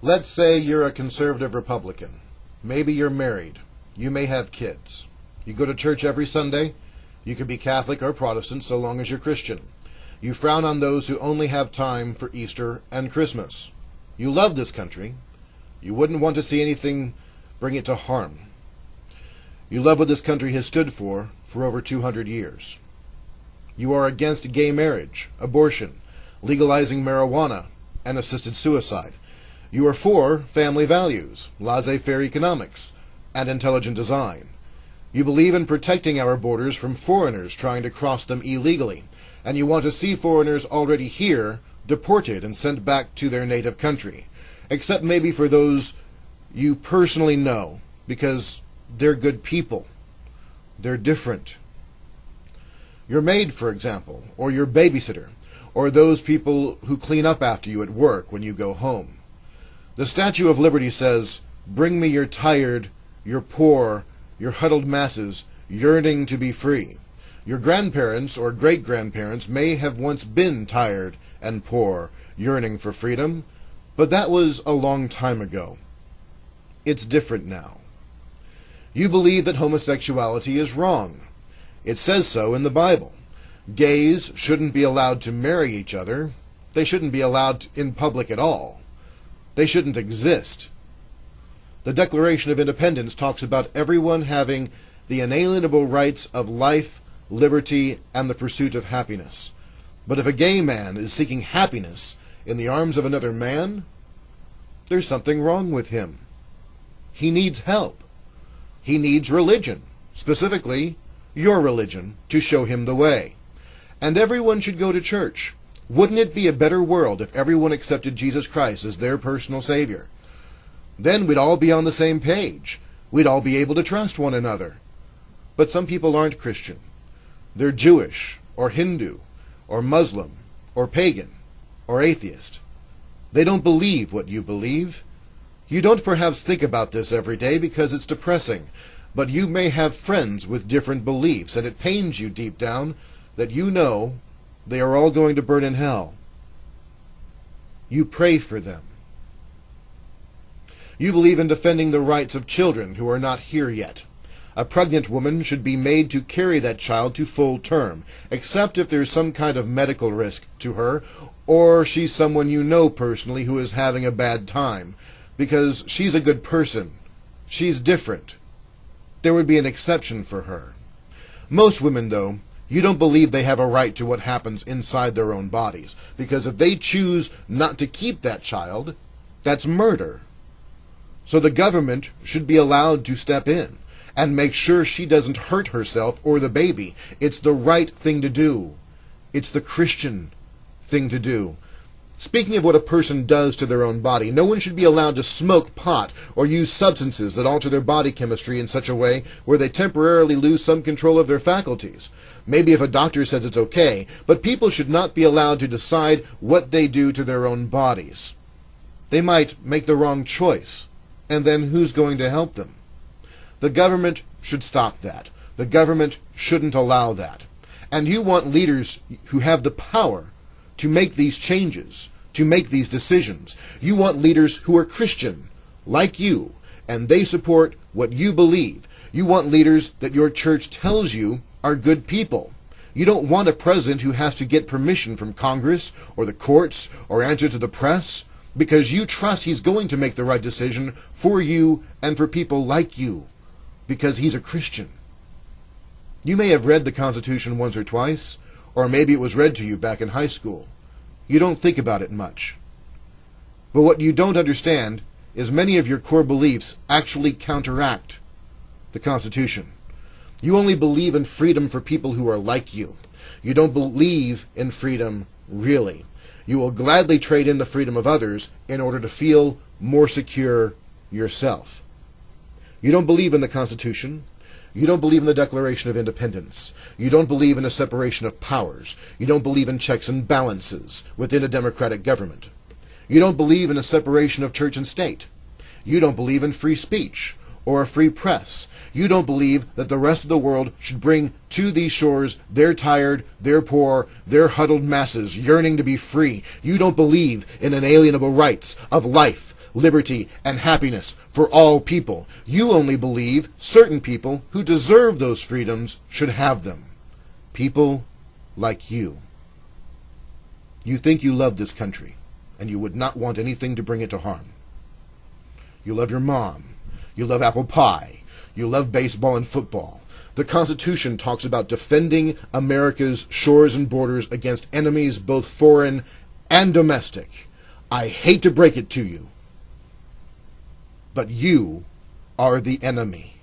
Let's say you're a conservative Republican. Maybe you're married. You may have kids. You go to church every Sunday. You can be Catholic or Protestant so long as you're Christian. You frown on those who only have time for Easter and Christmas. You love this country. You wouldn't want to see anything bring it to harm. You love what this country has stood for over 200 years. You are against gay marriage, abortion, legalizing marijuana, and assisted suicide. You are for family values, laissez-faire economics, and intelligent design. You believe in protecting our borders from foreigners trying to cross them illegally, and you want to see foreigners already here deported and sent back to their native country, except maybe for those you personally know, because they're good people. They're different. Your maid, for example, or your babysitter, or those people who clean up after you at work when you go home. The Statue of Liberty says, "Bring me your tired, your poor, your huddled masses, yearning to be free." Your grandparents or great-grandparents may have once been tired and poor, yearning for freedom, but that was a long time ago. It's different now. You believe that homosexuality is wrong. It says so in the Bible. Gays shouldn't be allowed to marry each other. They shouldn't be allowed in public at all. They shouldn't exist. The Declaration of Independence talks about everyone having the inalienable rights of life, liberty, and the pursuit of happiness. But if a gay man is seeking happiness in the arms of another man, there's something wrong with him. He needs help. He needs religion, specifically your religion, to show him the way. And everyone should go to church. Wouldn't it be a better world if everyone accepted Jesus Christ as their personal Savior? Then we'd all be on the same page. We'd all be able to trust one another. But some people aren't Christian. They're Jewish, or Hindu, or Muslim, or pagan, or atheist. They don't believe what you believe. You don't perhaps think about this every day because it's depressing, but you may have friends with different beliefs, and it pains you deep down that you know they are all going to burn in hell. You pray for them. You believe in defending the rights of children who are not here yet. A pregnant woman should be made to carry that child to full term, except if there's some kind of medical risk to her, or she's someone you know personally who is having a bad time, because she's a good person. She's different. There would be an exception for her. Most women, though, you don't believe they have a right to what happens inside their own bodies, because if they choose not to keep that child, that's murder. So the government should be allowed to step in and make sure she doesn't hurt herself or the baby. It's the right thing to do. It's the Christian thing to do. Speaking of what a person does to their own body, no one should be allowed to smoke pot or use substances that alter their body chemistry in such a way where they temporarily lose some control of their faculties. Maybe if a doctor says it's okay, but people should not be allowed to decide what they do to their own bodies. They might make the wrong choice, and then who's going to help them? The government should stop that. The government shouldn't allow that. And you want leaders who have the power to make these changes, to make these decisions. You want leaders who are Christian, like you, and they support what you believe. You want leaders that your church tells you are good people. You don't want a president who has to get permission from Congress or the courts or answer to the press, because you trust he's going to make the right decision for you and for people like you, because he's a Christian. You may have read the Constitution once or twice, or maybe it was read to you back in high school. You don't think about it much. But what you don't understand is many of your core beliefs actually counteract the Constitution. You only believe in freedom for people who are like you. You don't believe in freedom really. You will gladly trade in the freedom of others in order to feel more secure yourself. You don't believe in the Constitution. You don't believe in the Declaration of Independence. You don't believe in a separation of powers. You don't believe in checks and balances within a democratic government. You don't believe in a separation of church and state. You don't believe in free speech or a free press. You don't believe that the rest of the world should bring to these shores their tired, their poor, their huddled masses yearning to be free. You don't believe in inalienable rights of life, liberty, and happiness for all people. You only believe certain people who deserve those freedoms should have them. People like you. You think you love this country, and you would not want anything to bring it to harm. You love your mom. You love apple pie. You love baseball and football. The Constitution talks about defending America's shores and borders against enemies both foreign and domestic. I hate to break it to you, but you are the enemy.